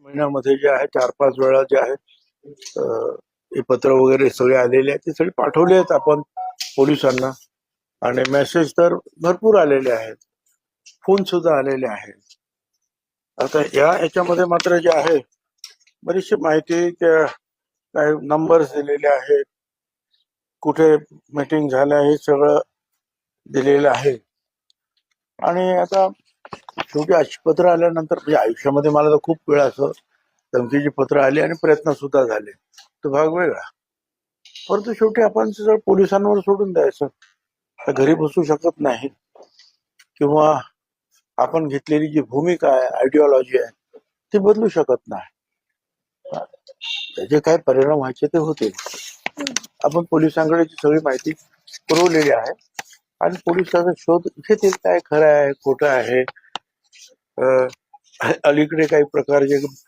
महिन्यामध्ये जे आहे 4-5 वेळा जे आहे हे पत्र वगैरे सगळे आलेले आहेत ते सगळे पाठवले आहेत आपण पोलिसांना. आणि मेसेज तर भरपूर आलेले आहेत, फोन सुद्धा आलेले आहेत. आता याच्यामध्ये मात्र जे आहे बरीचशी माहिती, त्या काही नंबर्स दिलेले आहेत, कुठे मीटिंग झाल्या हे सगळं दिलेलं आहे. आणि आता शेवटी अशी पत्र आल्यानंतर म्हणजे आयुष्यामध्ये मला तर खूप वेळा असं धमकीची पत्र आली आणि प्रयत्न सुद्धा झाले, तो भाग वेगळा. परंतु शेवटी आपण सगळं पोलिसांवर सोडून द्यायचं. घरी बसू शकत नाही, किंवा आपण घेतलेली जी भूमिका आहे, आयडिओलॉजी आहे, ती बदलू शकत नाही. त्याचे काय परिणाम व्हायचे ते होते. आपण पोलिसांकडे सगळी माहिती पुरवलेली आहे आणि पोलिसांचा शोध घेतील काय खरं आहे खोटं आहे. अलीकडे काही प्रकार जे